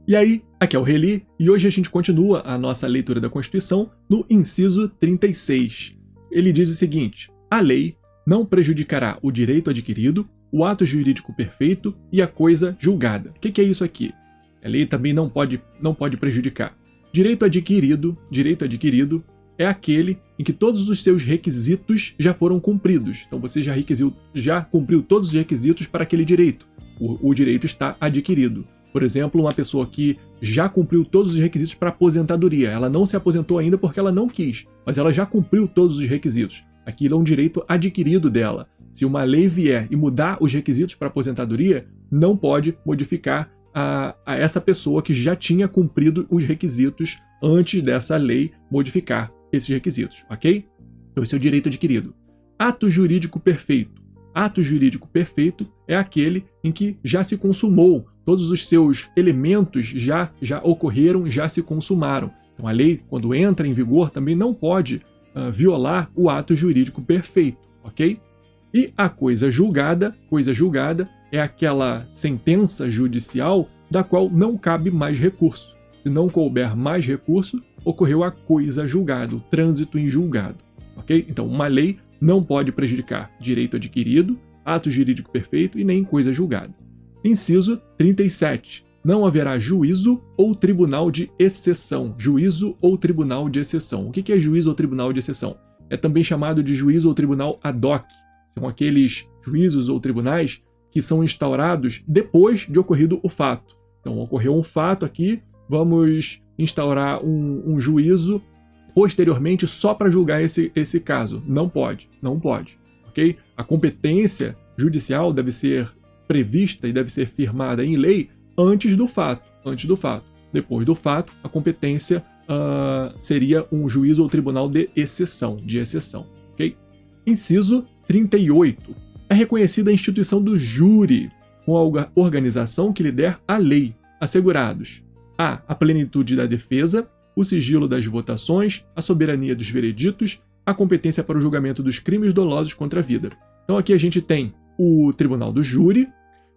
E aí, aqui é o Reli, e hoje a gente continua a nossa leitura da Constituição no inciso 36. Ele diz o seguinte: a lei não prejudicará o direito adquirido, o ato jurídico perfeito e a coisa julgada. O que é isso aqui? A lei também não pode prejudicar. Direito adquirido é aquele em que todos os seus requisitos já foram cumpridos. Então você já cumpriu todos os requisitos para aquele direito. O direito está adquirido. Por exemplo, uma pessoa que já cumpriu todos os requisitos para aposentadoria. Ela não se aposentou ainda porque ela não quis, mas ela já cumpriu todos os requisitos. Aquilo é um direito adquirido dela. Se uma lei vier e mudar os requisitos para aposentadoria, não pode modificar a essa pessoa que já tinha cumprido os requisitos antes dessa lei modificar esses requisitos, ok? Então esse é o direito adquirido. Ato jurídico perfeito. Ato jurídico perfeito é aquele em que já se consumou, todos os seus elementos já ocorreram, já se consumaram. Então a lei, quando entra em vigor, também não pode violar o ato jurídico perfeito, ok? E a coisa julgada é aquela sentença judicial da qual não cabe mais recurso. Se não couber mais recurso, ocorreu a coisa julgada, o trânsito em julgado, ok? Então uma lei não pode prejudicar direito adquirido, ato jurídico perfeito e nem coisa julgada. Inciso 37. Não haverá juízo ou tribunal de exceção. Juízo ou tribunal de exceção. O que é juízo ou tribunal de exceção? É também chamado de juízo ou tribunal ad hoc. São aqueles juízos ou tribunais que são instaurados depois de ocorrido o fato. Então, ocorreu um fato aqui, vamos instaurar um juízo posteriormente só para julgar esse caso. Não pode, ok? A competência judicial deve ser prevista e deve ser firmada em lei antes do fato. Depois do fato, a competência seria um juízo ou tribunal de exceção, ok? Inciso 38. É reconhecida a instituição do júri, com a organização que lhe der a lei, assegurados a plenitude da defesa, o sigilo das votações, a soberania dos vereditos, a competência para o julgamento dos crimes dolosos contra a vida. Então aqui a gente tem o Tribunal do Júri,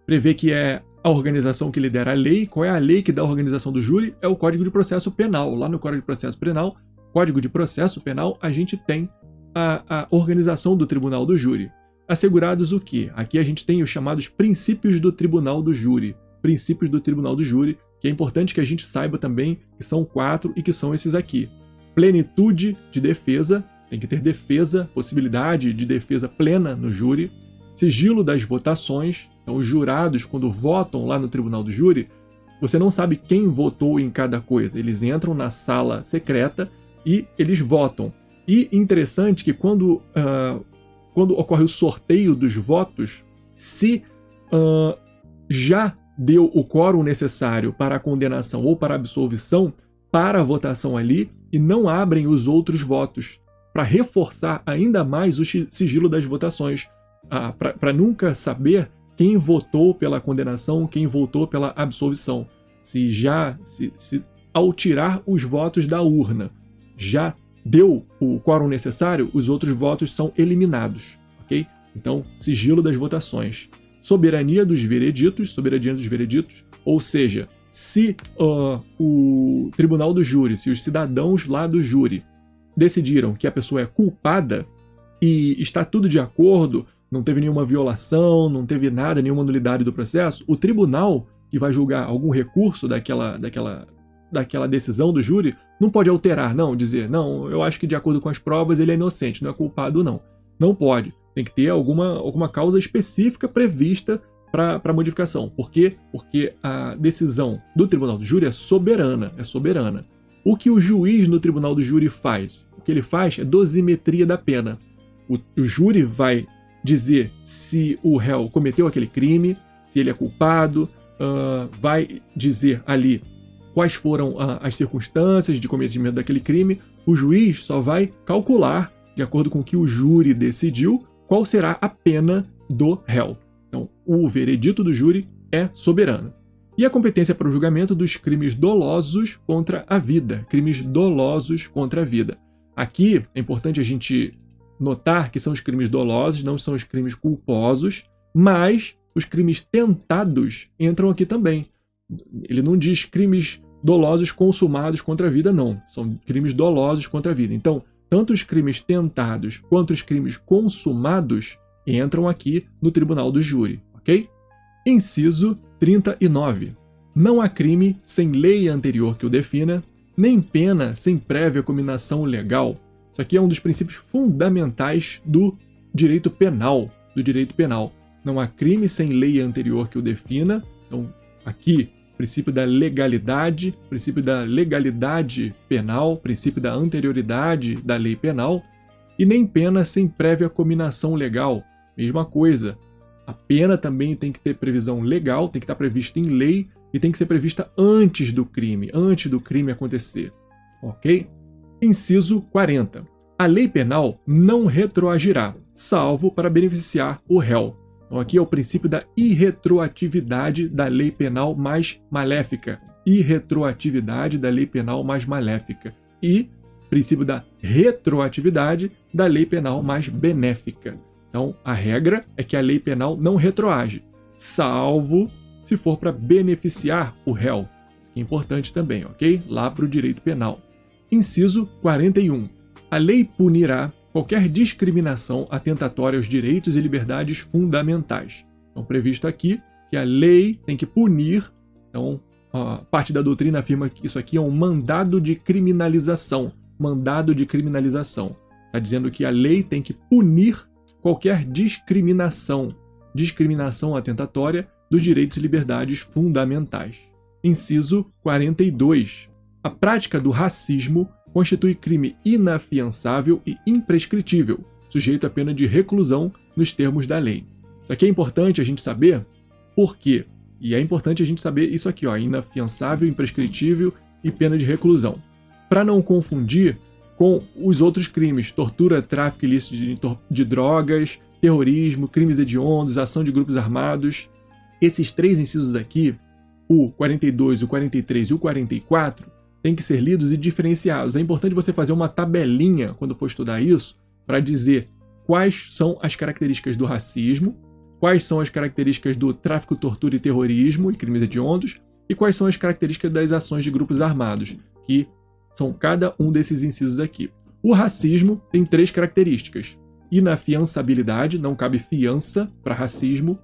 prevê que é a organização que lidera a lei. Qual é a lei que dá a organização do júri? É o Código de Processo Penal. Lá no Código de Processo Penal, a gente tem a organização do Tribunal do Júri. Assegurados o quê? Aqui a gente tem os chamados princípios do Tribunal do Júri. Princípios do Tribunal do Júri, que é importante que a gente saiba também que são 4 e que são esses aqui. Plenitude de defesa, tem que ter defesa, possibilidade de defesa plena no júri. Sigilo das votações, então os jurados, quando votam lá no Tribunal do Júri, você não sabe quem votou em cada coisa. Eles entram na sala secreta e eles votam. E interessante que quando ocorre o sorteio dos votos, se já deu o quórum necessário para a condenação ou para a absolvição, para a votação ali, e não abrem os outros votos, para reforçar ainda mais o sigilo das votações, para nunca saber quem votou pela condenação, quem votou pela absolvição. Se ao tirar os votos da urna, já deu o quórum necessário, os outros votos são eliminados, ok? Então, sigilo das votações. Soberania dos vereditos, ou seja, se o Tribunal do Júri, se os cidadãos lá do júri decidiram que a pessoa é culpada e está tudo de acordo, não teve nenhuma violação, não teve nada, nenhuma nulidade do processo, o tribunal que vai julgar algum recurso daquela decisão do júri não pode alterar, dizer, eu acho que de acordo com as provas ele é inocente, não é culpado, não. Não pode. Tem que ter alguma causa específica prevista para modificação. Por quê? Porque a decisão do Tribunal do Júri é soberana. O que o juiz no Tribunal do Júri faz? O que ele faz é dosimetria da pena. O júri vai dizer se o réu cometeu aquele crime, se ele é culpado, vai dizer ali quais foram as circunstâncias de cometimento daquele crime. O juiz só vai calcular, de acordo com o que o júri decidiu, qual será a pena do réu. Então, o veredito do júri é soberano. E a competência para o julgamento dos crimes dolosos contra a vida. Aqui é importante a gente notar que são os crimes dolosos, não são os crimes culposos, mas os crimes tentados entram aqui também. Ele não diz crimes dolosos consumados contra a vida, não. São crimes dolosos contra a vida. Então, tanto os crimes tentados quanto os crimes consumados entram aqui no tribunal do júri, ok? Inciso 39. Não há crime sem lei anterior que o defina, nem pena sem prévia cominação legal. Isso aqui é um dos princípios fundamentais do direito penal. Não há crime sem lei anterior que o defina. Então, aqui, princípio da legalidade penal, princípio da anterioridade da lei penal, e nem pena sem prévia cominação legal. Mesma coisa. A pena também tem que ter previsão legal, tem que estar prevista em lei e tem que ser prevista antes do crime acontecer. Ok? Inciso 40. A lei penal não retroagirá, salvo para beneficiar o réu. Então aqui é o princípio da irretroatividade da lei penal mais maléfica. Irretroatividade da lei penal mais maléfica. E princípio da retroatividade da lei penal mais benéfica. Então, a regra é que a lei penal não retroage, salvo se for para beneficiar o réu. Isso aqui é importante também, ok? Lá para o direito penal. Inciso 41. A lei punirá qualquer discriminação atentatória aos direitos e liberdades fundamentais. Então, previsto aqui que a lei tem que punir. Então, a parte da doutrina afirma que isso aqui é um mandado de criminalização. Mandado de criminalização. Está dizendo que a lei tem que punir qualquer discriminação atentatória dos direitos e liberdades fundamentais. Inciso 42. A prática do racismo constitui crime inafiançável e imprescritível, sujeito a pena de reclusão nos termos da lei. Isso aqui é importante a gente saber por quê? E é importante a gente saber isso aqui, ó, inafiançável, imprescritível e pena de reclusão. Para não confundir com os outros crimes, tortura, tráfico ilícito de drogas, terrorismo, crimes hediondos, ação de grupos armados. Esses três incisos aqui, o 42, o 43 e o 44, têm que ser lidos e diferenciados. É importante você fazer uma tabelinha quando for estudar isso, para dizer quais são as características do racismo, quais são as características do tráfico, tortura e terrorismo e crimes hediondos, e quais são as características das ações de grupos armados, que são cada um desses incisos aqui. O racismo tem três características: inafiançabilidade, não cabe fiança para racismo;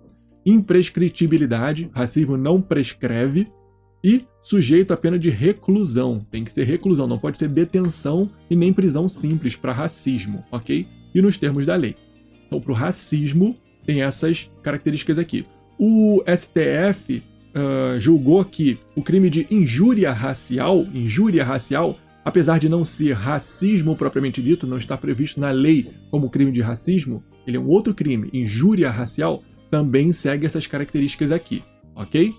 imprescritibilidade, racismo não prescreve; e sujeito a pena de reclusão, tem que ser reclusão, não pode ser detenção e nem prisão simples para racismo, ok? E nos termos da lei. Então, para o racismo, tem essas características aqui. O STF julgou que o crime de injúria racial, apesar de não ser racismo propriamente dito, não está previsto na lei como crime de racismo, ele é um outro crime, injúria racial, também segue essas características aqui, ok?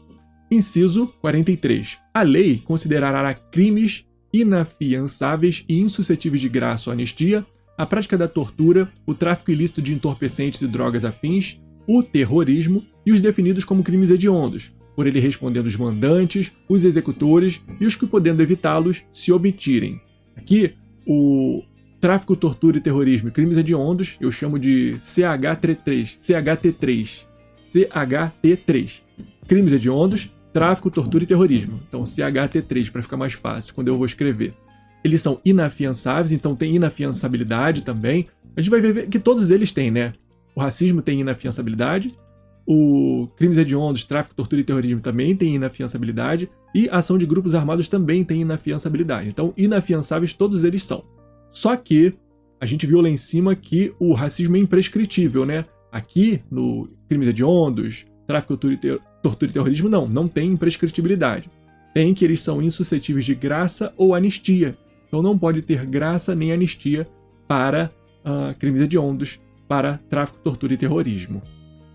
Inciso 43. A lei considerará crimes inafiançáveis e insuscetíveis de graça ou anistia a prática da tortura, o tráfico ilícito de entorpecentes e drogas afins, o terrorismo e os definidos como crimes hediondos, por ele respondendo os mandantes, os executores e os que, podendo evitá-los, se omitirem. Aqui, o tráfico, tortura e terrorismo e crimes hediondos eu chamo de CHT3. Crimes hediondos, tráfico, tortura e terrorismo. Então, CHT3, para ficar mais fácil, quando eu vou escrever. Eles são inafiançáveis, então tem inafiançabilidade também. A gente vai ver que todos eles têm, né? O racismo tem inafiançabilidade, o crimes hediondos, tráfico, tortura e terrorismo também tem inafiançabilidade, e a ação de grupos armados também tem inafiançabilidade. Então, inafiançáveis todos eles são. Só que a gente viu lá em cima que o racismo é imprescritível, né? Aqui, no crimes hediondos, tráfico, tortura e terrorismo, não tem imprescritibilidade. Tem que eles são insuscetíveis de graça ou anistia. Então não pode ter graça nem anistia para crimes hediondos, para tráfico, tortura e terrorismo.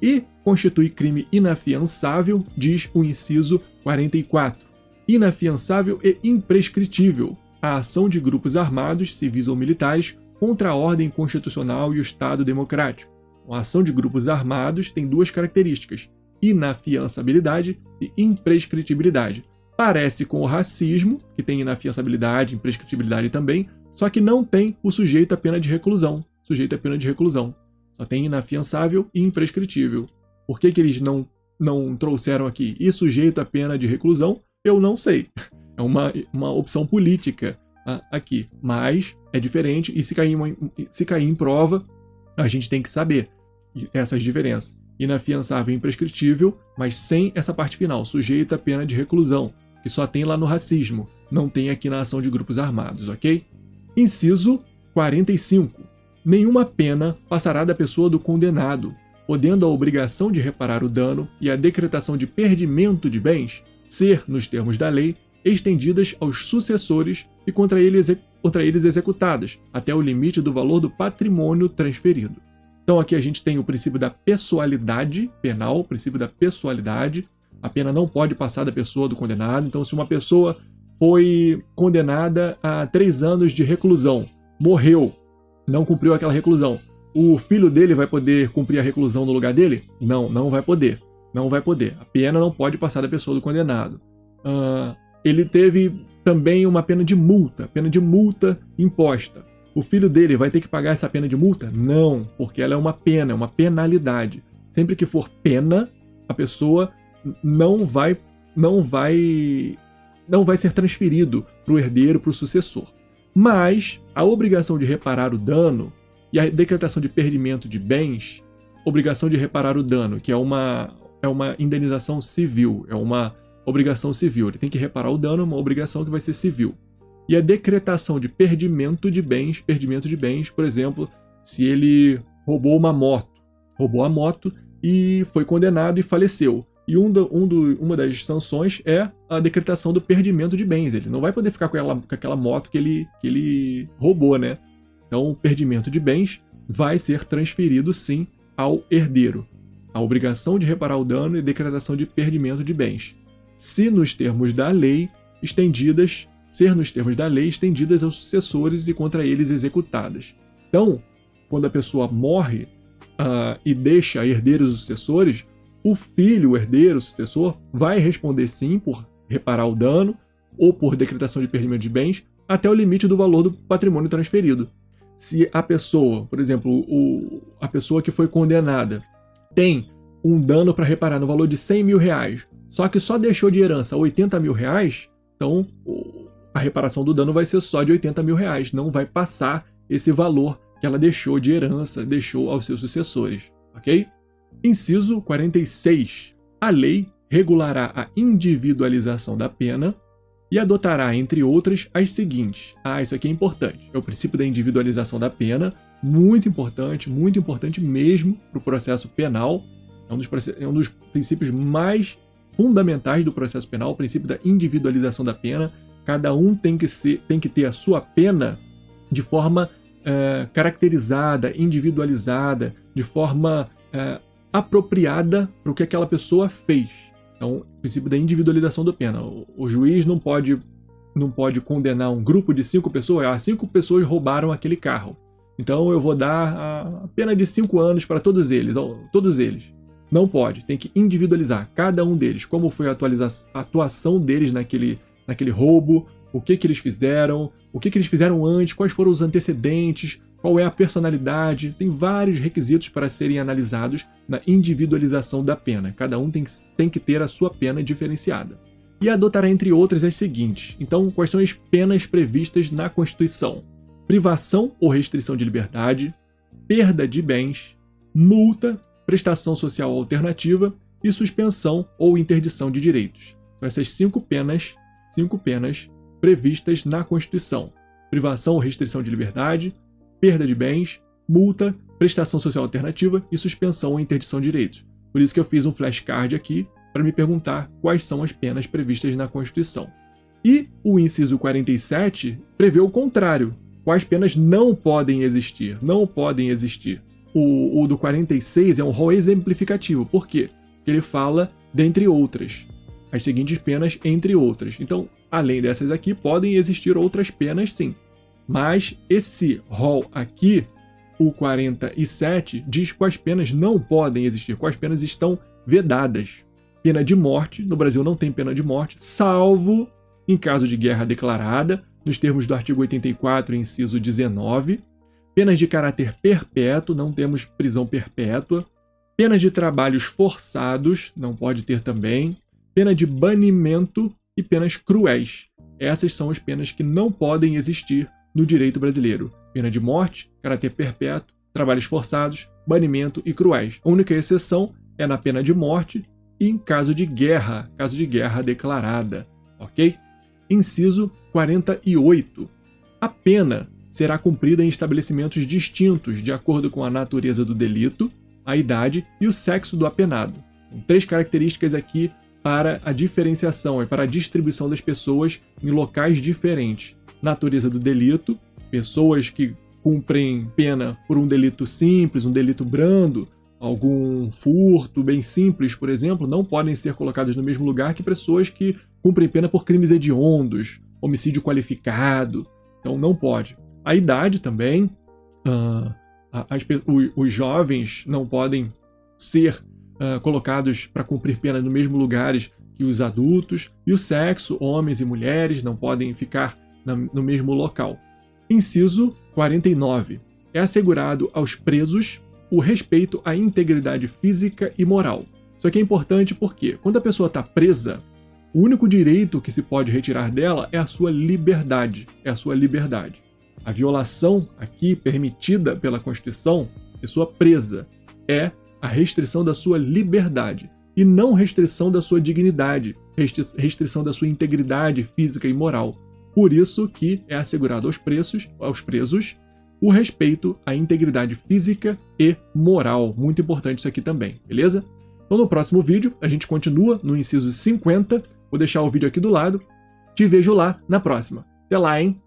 E constitui crime inafiançável, diz o inciso 44. Inafiançável e imprescritível a ação de grupos armados, civis ou militares contra a ordem constitucional e o Estado democrático. A ação de grupos armados tem duas características: inafiançabilidade e imprescritibilidade. Parece com o racismo, que tem inafiançabilidade, imprescritibilidade também, só que não tem o sujeito à pena de reclusão. Só tem inafiançável e imprescritível. Por que eles não não trouxeram aqui e sujeito à pena de reclusão, eu não sei. É uma opção política aqui, mas é diferente e se cair em prova, a gente tem que saber essas diferenças. Inafiançável e imprescritível, mas sem essa parte final, sujeito à pena de reclusão, que só tem lá no racismo, não tem aqui na ação de grupos armados, ok? Inciso 45. Nenhuma pena passará da pessoa do condenado, podendo a obrigação de reparar o dano e a decretação de perdimento de bens ser, nos termos da lei, estendidas aos sucessores e contra eles executadas, até o limite do valor do patrimônio transferido. Então aqui a gente tem o princípio da pessoalidade penal, o princípio da pessoalidade. A pena não pode passar da pessoa do condenado. Então se uma pessoa foi condenada a 3 anos de reclusão, morreu, não cumpriu aquela reclusão, o filho dele vai poder cumprir a reclusão no lugar dele? Não, não vai poder. Não vai poder. A pena não pode passar da pessoa do condenado. Ele teve também uma pena de multa imposta. O filho dele vai ter que pagar essa pena de multa? Não, porque ela é uma pena, é uma penalidade. Sempre que for pena, a pessoa não vai ser transferido para o herdeiro, para o sucessor. Mas a obrigação de reparar o dano e a decretação de perdimento de bens, obrigação de reparar o dano, que é uma indenização civil, é uma obrigação civil. Ele tem que reparar o dano, é uma obrigação que vai ser civil. E a decretação de perdimento de bens, por exemplo, se ele roubou a moto e foi condenado e faleceu. E uma das sanções é a decretação do perdimento de bens. Ele não vai poder ficar com aquela moto que ele roubou, né? Então, o perdimento de bens vai ser transferido, sim, ao herdeiro. A obrigação de reparar o dano e decretação de perdimento de bens. Ser nos termos da lei estendidas aos sucessores e contra eles executadas. Então, quando a pessoa morre e deixa herdeiros e sucessores, o filho, o herdeiro, o sucessor, vai responder sim por reparar o dano ou por decretação de perdimento de bens até o limite do valor do patrimônio transferido. Se a pessoa, por exemplo, a pessoa que foi condenada, tem um dano para reparar no valor de 100 mil reais, só que só deixou de herança 80 mil reais, então a reparação do dano vai ser só de 80 mil reais, não vai passar esse valor que ela deixou de herança, deixou aos seus sucessores, ok? Inciso 46. A lei regulará a individualização da pena e adotará, entre outras, as seguintes. Isso aqui é importante. É o princípio da individualização da pena, muito importante mesmo para o processo penal. É um dos princípios mais fundamentais do processo penal, o princípio da individualização da pena. Cada um tem que ter a sua pena de forma caracterizada, individualizada, de forma apropriada para o que aquela pessoa fez. Então, o princípio da individualização da pena. O juiz não pode condenar um grupo de 5 pessoas. 5 pessoas roubaram aquele carro. Então, eu vou dar a pena de 5 anos para todos eles. Não pode. Tem que individualizar cada um deles. Como foi a atuação deles naquele roubo, o que eles fizeram, o que eles fizeram antes, quais foram os antecedentes, qual é a personalidade. Tem vários requisitos para serem analisados na individualização da pena. Cada um tem que ter a sua pena diferenciada. E adotará, entre outras, as seguintes. Então, quais são as penas previstas na Constituição? Privação ou restrição de liberdade, perda de bens, multa, prestação social alternativa e suspensão ou interdição de direitos. São essas 5 penas previstas na Constituição. Privação ou restrição de liberdade, perda de bens, multa, prestação social alternativa e suspensão ou interdição de direitos. Por isso que eu fiz um flashcard aqui para me perguntar quais são as penas previstas na Constituição. E o inciso 47 prevê o contrário. Quais penas não podem existir? Não podem existir. O do 46 é um rol exemplificativo. Por quê? Porque ele fala dentre outras. As seguintes penas, entre outras. Então, além dessas aqui, podem existir outras penas, sim. Mas esse rol aqui, o 47, diz quais penas não podem existir, quais penas estão vedadas. Pena de morte, no Brasil não tem pena de morte, salvo em caso de guerra declarada, nos termos do artigo 84, inciso 19. Penas de caráter perpétuo, não temos prisão perpétua. Penas de trabalhos forçados, não pode ter também. Pena de banimento e penas cruéis. Essas são as penas que não podem existir no direito brasileiro. Pena de morte, caráter perpétuo, trabalhos forçados, banimento e cruéis. A única exceção é na pena de morte e em caso de guerra declarada, ok? Inciso 48. A pena será cumprida em estabelecimentos distintos de acordo com a natureza do delito, a idade e o sexo do apenado. São 3 características aqui para a diferenciação e para a distribuição das pessoas em locais diferentes. Natureza do delito, pessoas que cumprem pena por um delito simples, um delito brando, algum furto bem simples, por exemplo, não podem ser colocadas no mesmo lugar que pessoas que cumprem pena por crimes hediondos, homicídio qualificado. Então não pode. A idade também, os jovens não podem ser colocados para cumprir pena nos mesmos lugares que os adultos, e o sexo, homens e mulheres, não podem ficar no mesmo local. Inciso 49. É assegurado aos presos o respeito à integridade física e moral. Isso aqui é importante porque, quando a pessoa está presa, o único direito que se pode retirar dela é a sua liberdade. A violação aqui permitida pela Constituição, pessoa presa, é a restrição da sua liberdade e não restrição da sua dignidade, restrição da sua integridade física e moral. Por isso que é assegurado aos presos o respeito à integridade física e moral. Muito importante isso aqui também, beleza? Então no próximo vídeo a gente continua no inciso 50, vou deixar o vídeo aqui do lado, te vejo lá na próxima. Até lá, hein?